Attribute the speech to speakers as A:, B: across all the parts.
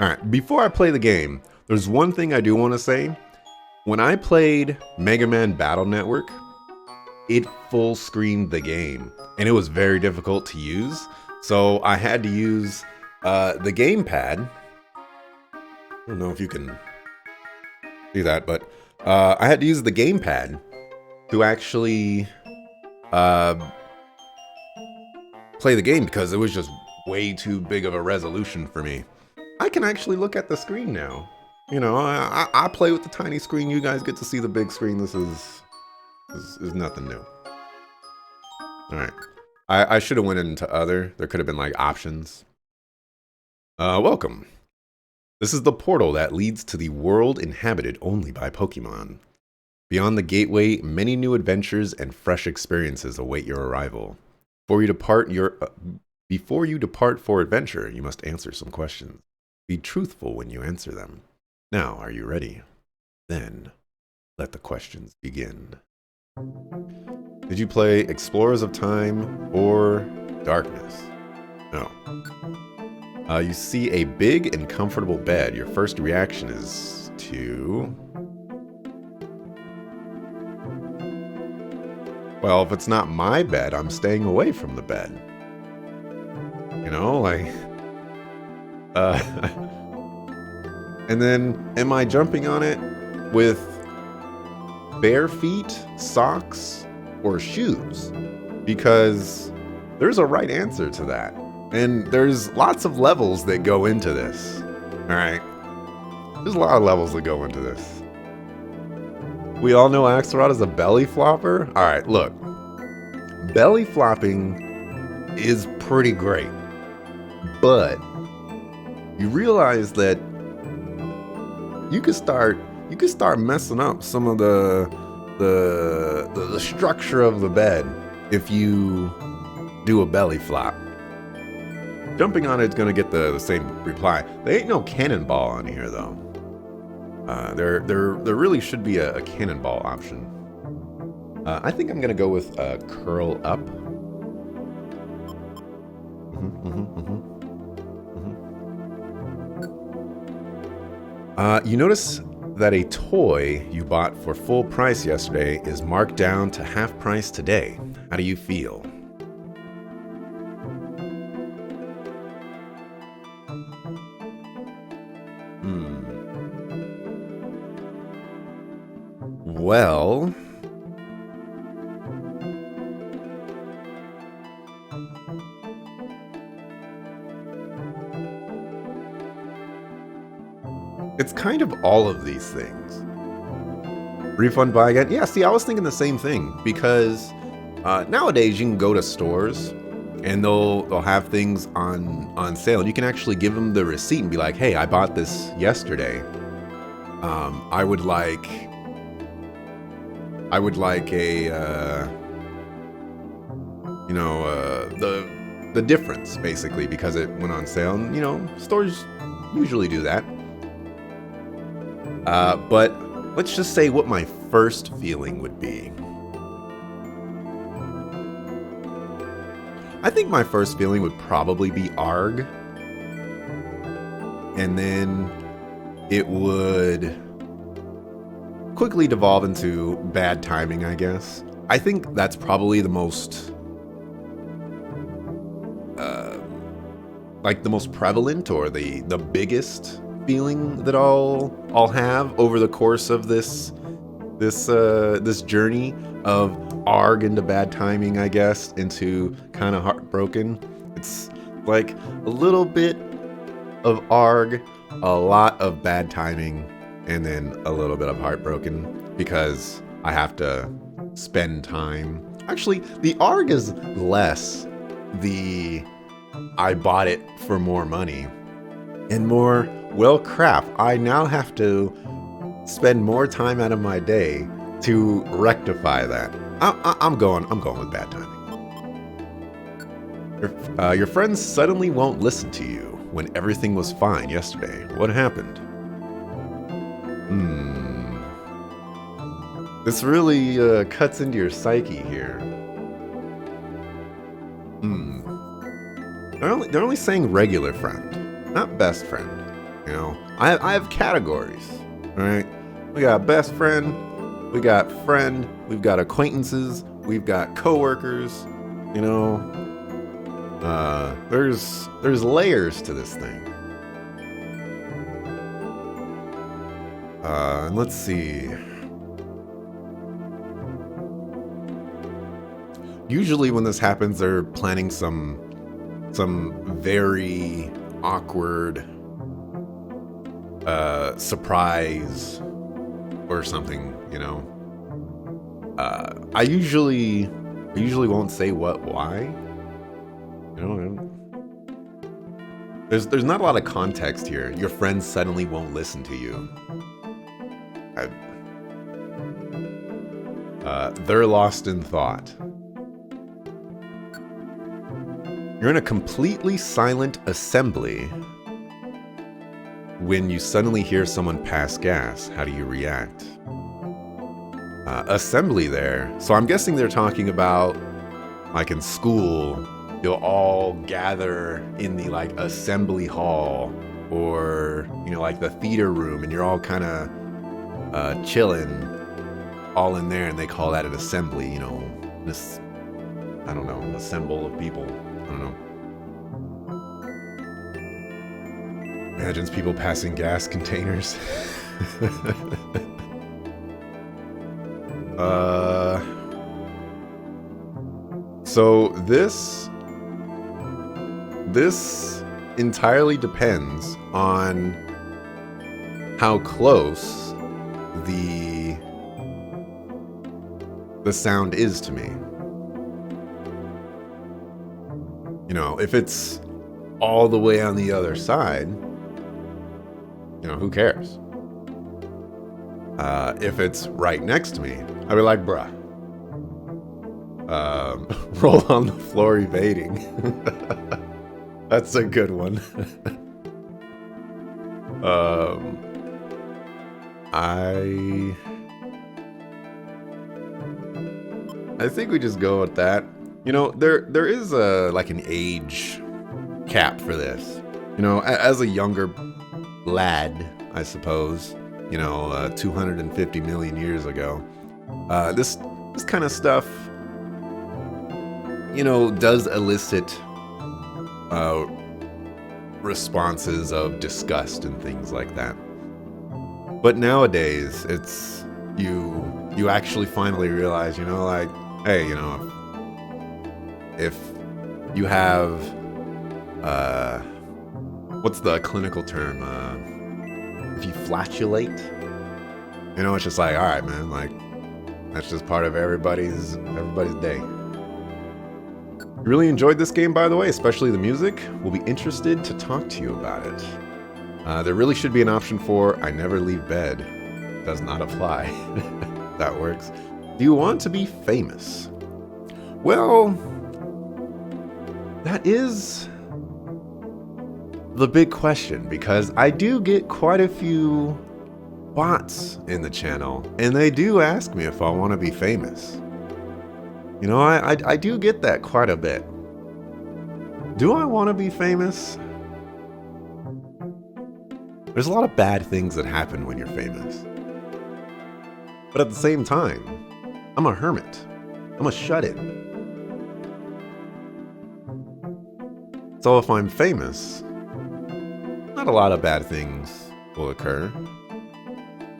A: All right, before I play the game, there's one thing I do want to say. When I played Mega Man Battle Network, it full screened the game, and it was very difficult to use. So I had to use the gamepad. I don't know if you can do that, but I had to use the gamepad to actually play the game because it was just way too big of a resolution for me. I can actually look at the screen now. You know, I play with the tiny screen. You guys get to see the big screen. This is nothing new. All right. I should have went into other. There could have been like options. Welcome. This is the portal that leads to the world inhabited only by Pokemon. Beyond the gateway, many new adventures and fresh experiences await your arrival. Before you depart for adventure, you must answer some questions. Be truthful when you answer them. Now, are you ready? Then, let the questions begin. Did you play Explorers of Time or Darkness? No. You see a big and comfortable bed. Your first reaction is to... Well, if it's not my bed, I'm staying away from the bed. You know, like... and then, am I jumping on it with bare feet, socks, or shoes? Because there's a right answer to that. And there's lots of levels that go into this. Alright? There's a lot of levels that go into this. We all know Axelrod is a belly flopper. Alright, look. Belly flopping is pretty great. But you realize that you could start messing up some of the structure of the bed if you do a belly flop. Jumping on it's gonna get the same reply. There ain't no cannonball on here though. There really should be a cannonball option. I think I'm gonna go with curl up. You notice that a toy you bought for full price yesterday is marked down to half price today. How do you feel? Well... it's kind of all of these things. Refund buy again? Yeah, see, I was thinking the same thing because nowadays you can go to stores and they'll have things on sale. And you can actually give them the receipt and be like, hey, I bought this yesterday. I would like a, the difference basically because it went on sale. And, you know, stores usually do that. But let's just say what my first feeling would be. I think my first feeling would probably be ARG. And then it would quickly devolve into bad timing, I guess. I think that's probably the most the most prevalent or the biggest feeling that I'll have over the course of this journey of ARG into bad timing, I guess, into kind of heartbroken. It's like a little bit of ARG, a lot of bad timing, and then a little bit of heartbroken because I have to spend time. Actually, the ARG is less the I bought it for more money and more, well, crap, I now have to spend more time out of my day to rectify that. I'm going with bad timing. Your friends suddenly won't listen to you when everything was fine yesterday. What happened? This really cuts into your psyche here. They're only saying regular friend, not best friend. You know, I have categories, all right? We got best friend, we got friend, we've got acquaintances, we've got coworkers, you know. There's layers to this thing. And let's see. Usually when this happens, they're planning some very awkward surprise or something, you know. I usually won't say why. You know, there's not a lot of context here. Your friends suddenly won't listen to you. They're lost in thought. You're in a completely silent assembly. When you suddenly hear someone pass gas, how do you react? Assembly there. So I'm guessing they're talking about, like in school, you'll all gather in the like assembly hall, or you know, like the theater room, and you're all kind of chilling, all in there, and they call that an assembly. You know, this, I don't know, assemble of people. I don't know. Imagines people passing gas containers. So this entirely depends on how close the sound is to me. You know, if it's all the way on the other side, you know, who cares? If it's right next to me, I'd be like, bruh, roll on the floor evading. That's a good one. I think we just go with that. You know, there is like an age cap for this. You know, as a younger lad, I suppose, you know, 250 million years ago, this kind of stuff, you know, does elicit responses of disgust and things like that. But nowadays, it's you actually finally realize, you know, like, hey, you know, if you have what's the clinical term? If you flatulate, you know, it's just like, all right, man, like that's just part of everybody's day. Really enjoyed this game, by the way, especially the music. We'll be interested to talk to you about it. There really should be an option for I never leave bed. Does not apply. That works. Do you want to be famous? Well, that is the big question, because I do get quite a few bots in the channel, and they do ask me if I want to be famous. You know, I do get that quite a bit. Do I want to be famous? There's a lot of bad things that happen when you're famous. But at the same time, I'm a hermit. I'm a shut-in. So if I'm famous, not a lot of bad things will occur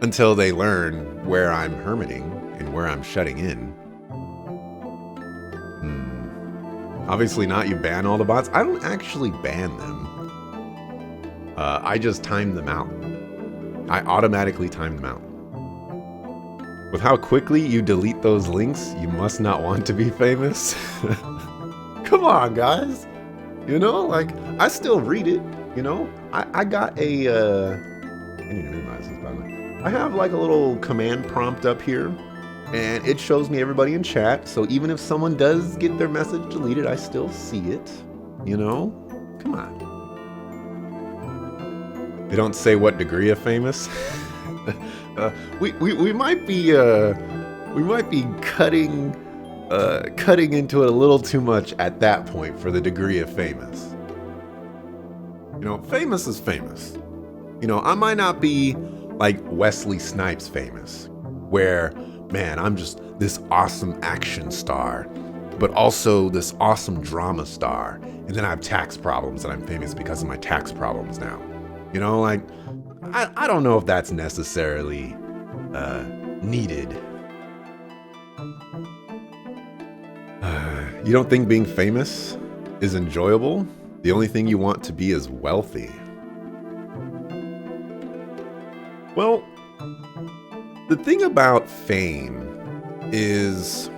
A: until they learn where I'm hermiting and where I'm shutting in. Obviously not you ban all the bots. I don't actually ban them. I just time them out. I automatically time them out. With how quickly you delete those links, you must not want to be famous. Come on, guys. You know, like, I still read it, you know? I got a, I need to minimize this, by the way. I have like a little command prompt up here, and it shows me everybody in chat, so even if someone does get their message deleted, I still see it, you know? Come on. They don't say what degree of famous. We might be cutting into it a little too much at that point for the degree of famous. You know, famous is famous. You know, I might not be like Wesley Snipes famous, where, man, I'm just this awesome action star, but also this awesome drama star. And then I have tax problems and I'm famous because of my tax problems now. You know, like, I don't know if that's necessarily needed. You don't think being famous is enjoyable? The only thing you want to be is wealthy. Well, the thing about fame is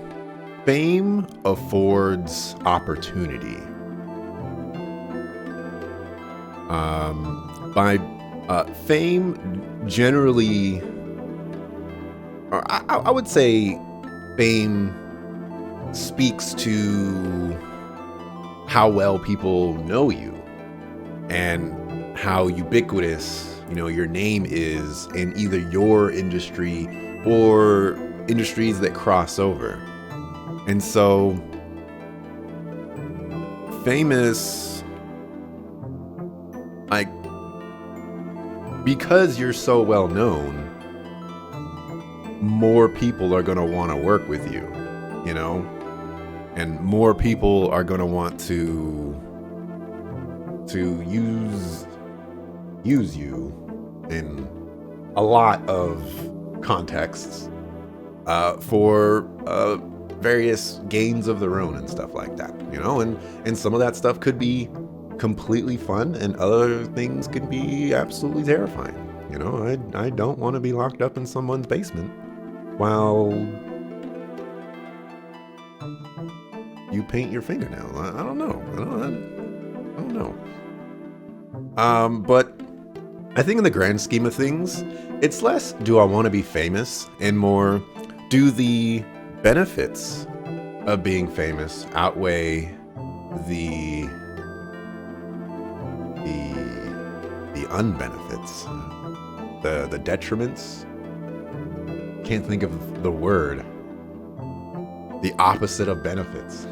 A: fame affords opportunity. Fame generally, or I would say fame speaks to how well people know you and how ubiquitous, you know, your name is in either your industry or industries that cross over. And so famous, like, because you're so well known, more people are going to want to work with you, you know? And more people are going to want to use you in a lot of contexts for various gains of their own and stuff like that, you know? And some of that stuff could be completely fun, and other things could be absolutely terrifying. You know, I don't want to be locked up in someone's basement while you paint your fingernail. I don't know. I don't know. But I think in the grand scheme of things, it's less do I want to be famous and more do the benefits of being famous outweigh the unbenefits, the detriments. Can't think of the word. The opposite of benefits.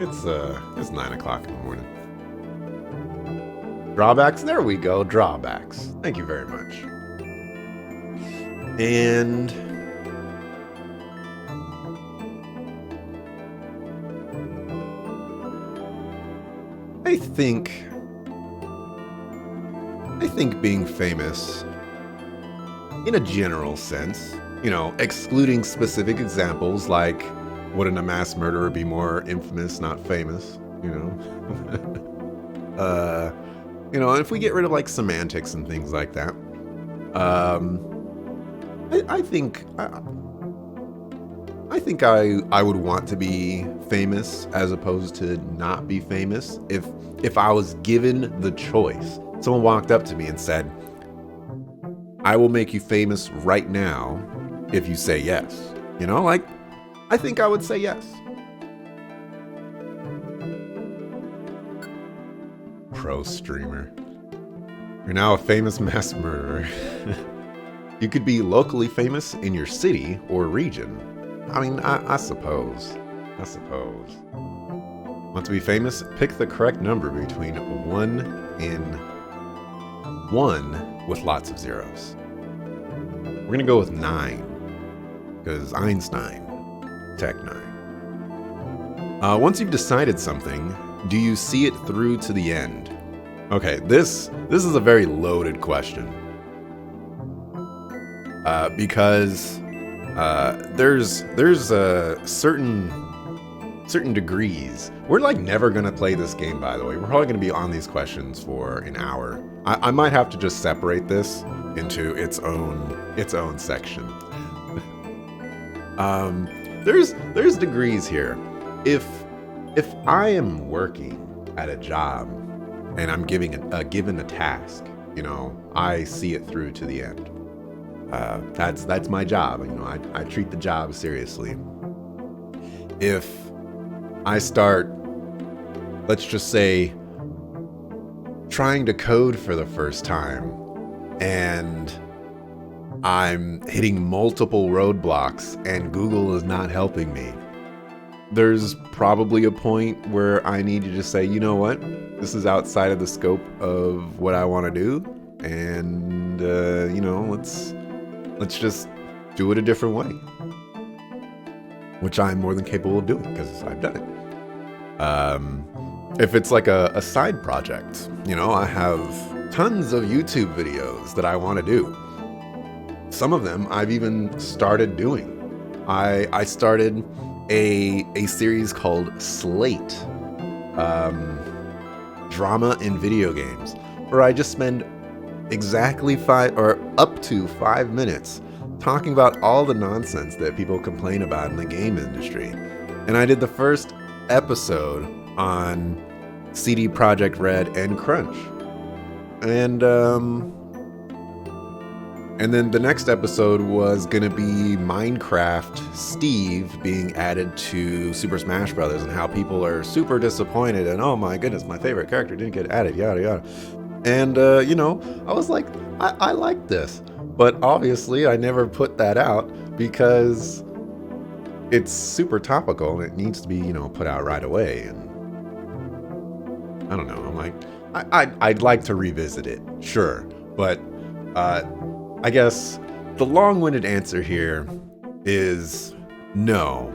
A: It's 9 o'clock in the morning. Drawbacks? There we go. Drawbacks. Thank you very much. And I think being famous, in a general sense, you know, excluding specific examples like wouldn't a mass murderer be more infamous, not famous, you know? You know, if we get rid of like semantics and things like that, I think I would want to be famous as opposed to not be famous if I was given the choice. Someone walked up to me and said, I will make you famous right now if you say yes. You know, like, I think I would say yes. Pro streamer. You're now a famous mass murderer. You could be locally famous in your city or region. I mean, I suppose. Want to be famous? Pick the correct number between 1 and 1 with lots of zeros. We're going to go with 9. Because Einstein. Tech 9. Once you've decided something, do you see it through to the end? Okay, this is a very loaded question. Because there's a certain degrees. We're like never gonna play this game, by the way. We're probably gonna be on these questions for an hour. I might have to just separate this into its own section. There's degrees here. If I am working at a job and I'm given a task, you know, I see it through to the end. That's my job. You know, I treat the job seriously. If I start, let's just say, trying to code for the first time and I'm hitting multiple roadblocks and Google is not helping me, there's probably a point where I need to just say, you know what, this is outside of the scope of what I want to do, and let's just do it a different way, which I'm more than capable of doing because I've done it. If it's like a side project, I have tons of YouTube videos that I want to do. Some of them I've even started doing. I started a series called Slate, drama in video games, where I just spend exactly up to 5 minutes talking about all the nonsense that people complain about in the game industry. And I did the first episode on CD Projekt Red and Crunch. And then the next episode was going to be Minecraft Steve being added to Super Smash Bros. And how people are super disappointed and, oh my goodness, my favorite character didn't get added, yada yada. And, I was like, I like this. But obviously I never put that out because it's super topical and it needs to be, put out right away. And I don't know, I'm like, I'd like to revisit it, sure. But I guess the long-winded answer here is no,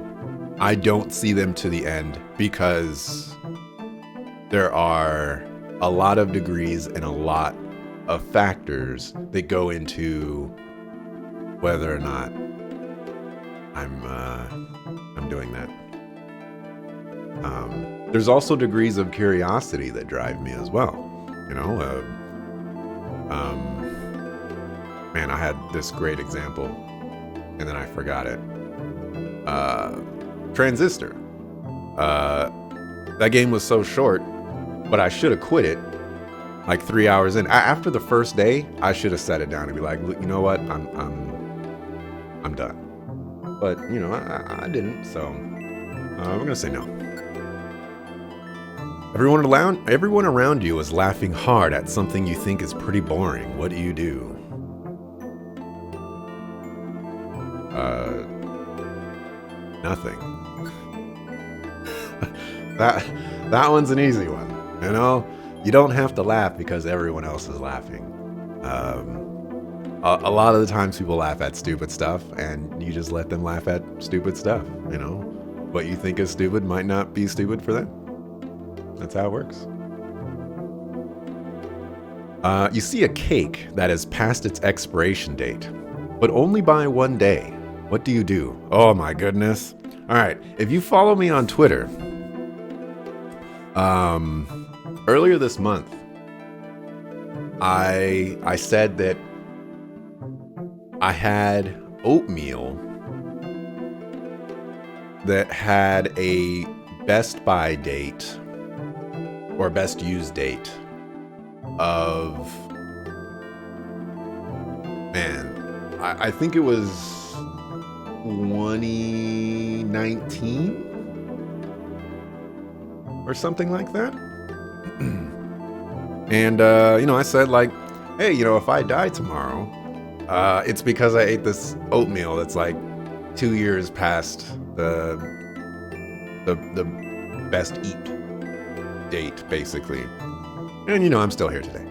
A: I don't see them to the end because there are a lot of degrees and a lot of factors that go into whether or not I'm doing that. There's also degrees of curiosity that drive me as well. Man, I had this great example, and then I forgot it. Transistor. That game was so short, but I should have quit it like 3 hours in. After the first day, I should have set it down and be like, look, you know what? I'm done. But I didn't, so we're gonna say no. Everyone around you is laughing hard at something you think is pretty boring. What do you do? Nothing. That one's an easy one. You don't have to laugh because everyone else is laughing. A lot of the times people laugh at stupid stuff, and you just let them laugh at stupid stuff. What you think is stupid might not be stupid for them. That's how it works. You see a cake that has passed its expiration date, but only by one day. What do you do? Oh my goodness. All right, if you follow me on Twitter, earlier this month, I said that I had oatmeal that had a best buy date or best use date of, man, I think it was 2019 or something like that. And, I said like, hey, if I die tomorrow, it's because I ate this oatmeal that's like 2 years past the best eat date, basically. And, I'm still here today.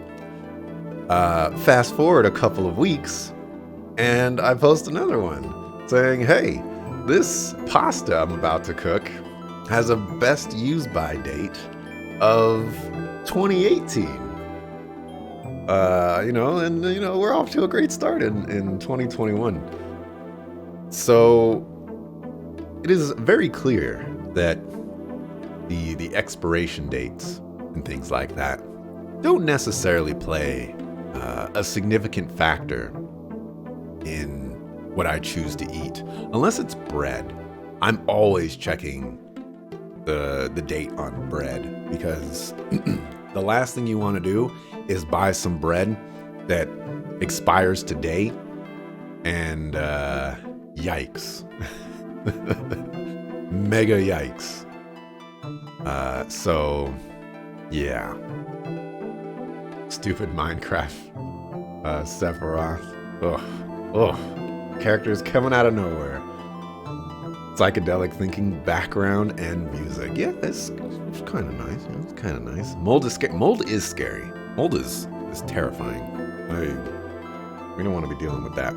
A: Fast forward a couple of weeks, and I post another one saying, hey, this pasta I'm about to cook has a best use by date of 2018. We're off to a great start in 2021. So it is very clear that the expiration dates and things like that don't necessarily play a significant factor in what I choose to eat. Unless it's bread. I'm always checking the date on bread, because the last thing you want to do is buy some bread that expires today, and yikes. Mega yikes. So yeah, stupid Minecraft Sephiroth. Ugh. Characters coming out of nowhere. psychedelic thinking background and music. Yeah, it's kind of nice. Yeah, it's kind of nice. Mold is scary. Mold is scary. Mold is terrifying. We don't want to be dealing with that.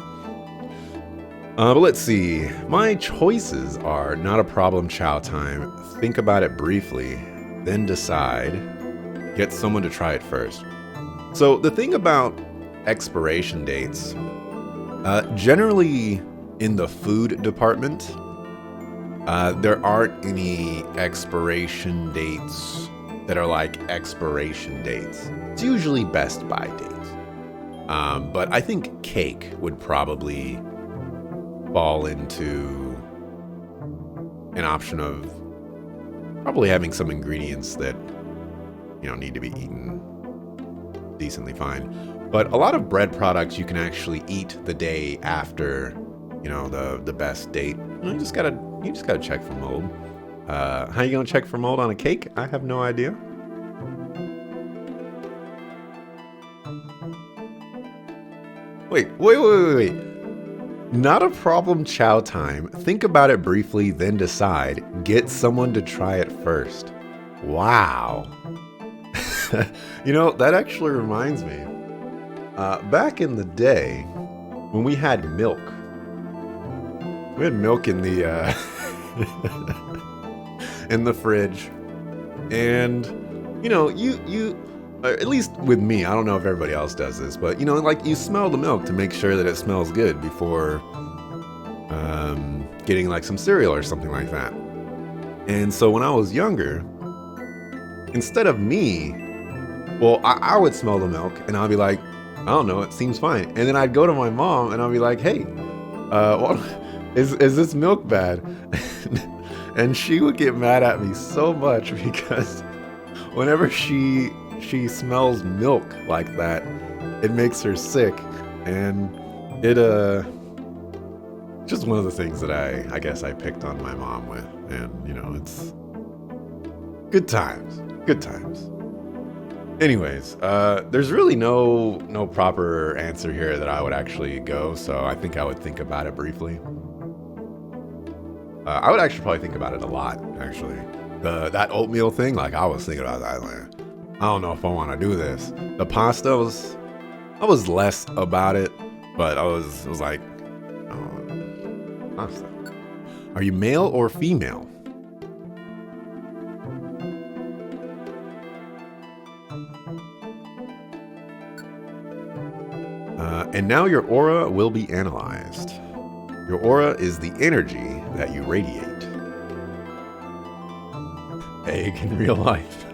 A: But let's see. My choices are not a problem, chow time. Think about it briefly, then decide. Get someone to try it first. So the thing about expiration dates, generally in the food department, there aren't any expiration dates that are like expiration dates. It's usually best by dates. But I think cake would probably fall into an option of probably having some ingredients that, need to be eaten decently fine. But a lot of bread products you can actually eat the day after, the best date. You just gotta check for mold. How you gonna check for mold on a cake? I have no idea. Wait. Not a problem, chow time. Think about it briefly, then decide. Get someone to try it first. Wow. That actually reminds me. Back in the day, when we had milk in the in the fridge, and you at least with me, I don't know if everybody else does this, but you smell the milk to make sure that it smells good before getting like some cereal or something like that. And so when I was younger, instead of me, I would smell the milk and I'd be like, I don't know, it seems fine. And then I'd go to my mom and I'd be like, hey, is this milk bad? And she would get mad at me so much because whenever she smells milk like that, it makes her sick. And it just one of the things that I guess I picked on my mom with. And it's good times. Anyways, there's really no proper answer here that I would actually go, so I think I would think about it briefly. I would actually probably think about it a lot, actually. That oatmeal thing, I was thinking about that. I don't know if I want to do this. The pasta I was less about it, but I was like, oh, pasta. Are you male or female? And now your aura will be analyzed. Your aura is the energy that you radiate. Egg in real life.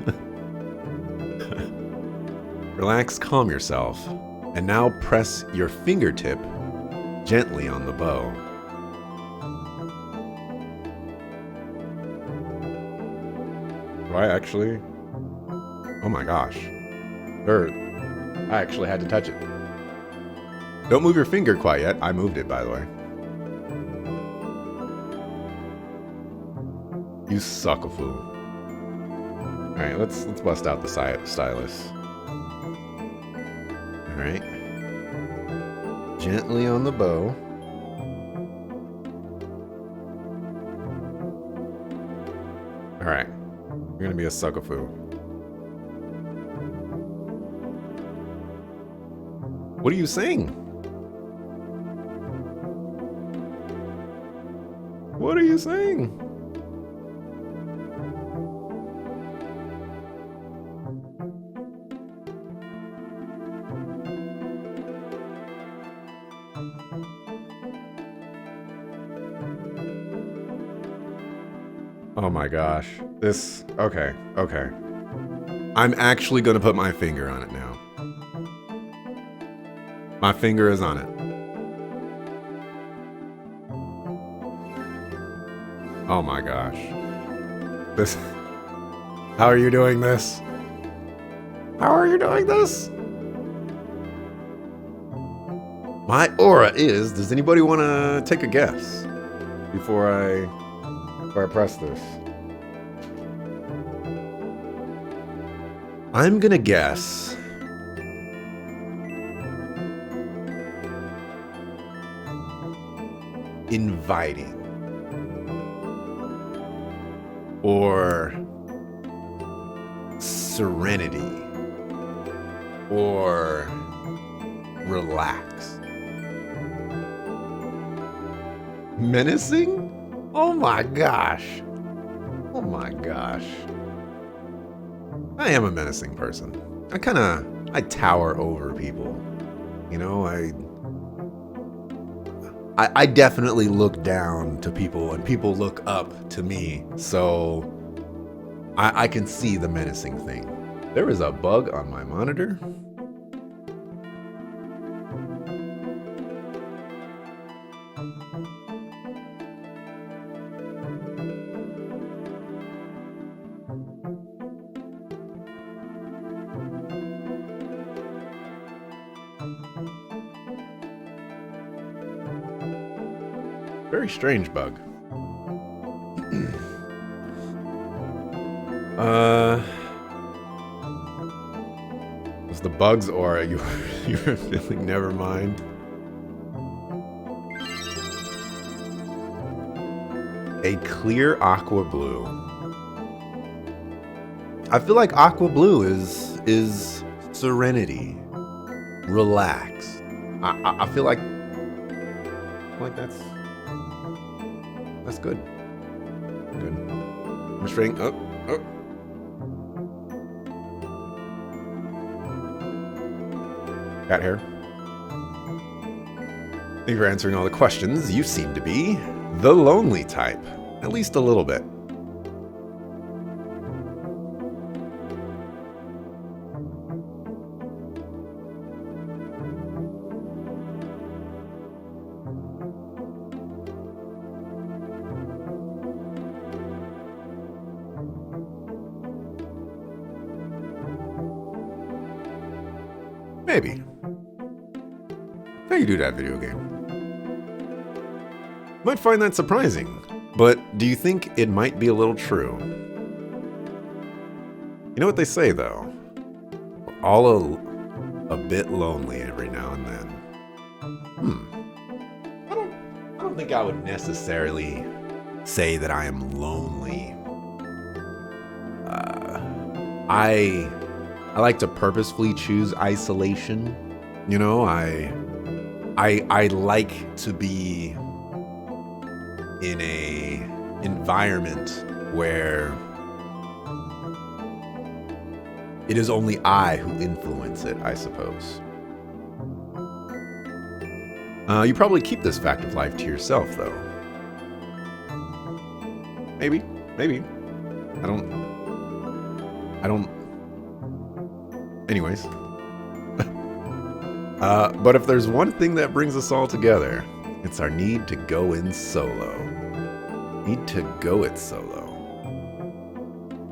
A: Relax, calm yourself, and now press your fingertip gently on the bow. Do I actually? Oh my gosh. I actually had to touch it. Don't move your finger quite yet. I moved it, by the way. You suck a fool. Alright, let's bust out the stylus. Alright. Gently on the bow. Alright. You're gonna be a suckafoo. What are you saying? What are you saying? Oh my gosh. Okay. I'm actually gonna put my finger on it now. My finger is on it. Oh my gosh. How are you doing this? How are you doing this? My aura is, does anybody want to take a guess before I press this? I'm gonna guess inviting. or serenity, or relax? Menacing? Oh my gosh. Oh my gosh. I am a menacing person. I tower over people. You know, I definitely look down to people and people look up to me. So I can see the menacing thing. There is a bug on my monitor. Very strange bug. Was the bug's aura you were feeling? Never mind. A clear aqua blue. I feel like aqua blue is serenity, relax. I feel like that's good. Good. I'm straight. Oh. Cat hair. Thank you for answering all the questions. You seem to be the lonely type. At least a little bit. Maybe. How you do that video game? Might find that surprising, but do you think it might be a little true? You know what they say though? We're all a bit lonely every now and then. I don't think I would necessarily say that I am lonely. I like to purposefully choose isolation. You know, I like to be in a environment where it is only I who influence it, I suppose. You probably keep this fact of life to yourself, though. Maybe. I don't. Anyways. But if there's one thing that brings us all together, it's our need to go in solo. Need to go it solo.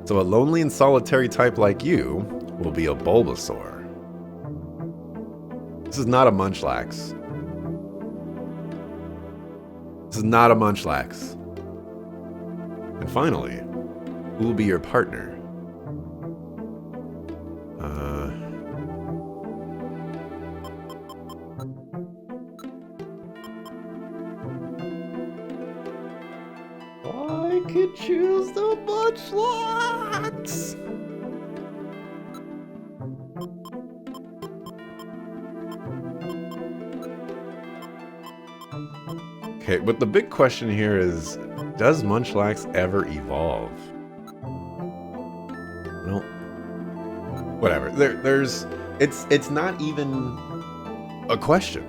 A: So a lonely and solitary type like you will be a Bulbasaur. This is not a Munchlax. This is not a Munchlax. And finally, who will be your partner? I could choose the Munchlax. Okay, but the big question here is, does Munchlax ever evolve? Well, whatever. It's not even a question,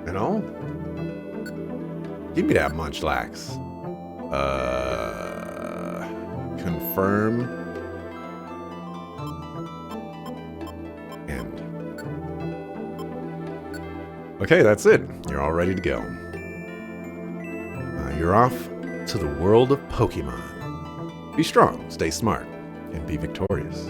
A: you know? Give me that Munchlax. Confirm. End. Okay, that's it. You're all ready to go. You're off to the world of Pokemon. Be strong, stay smart, and be victorious.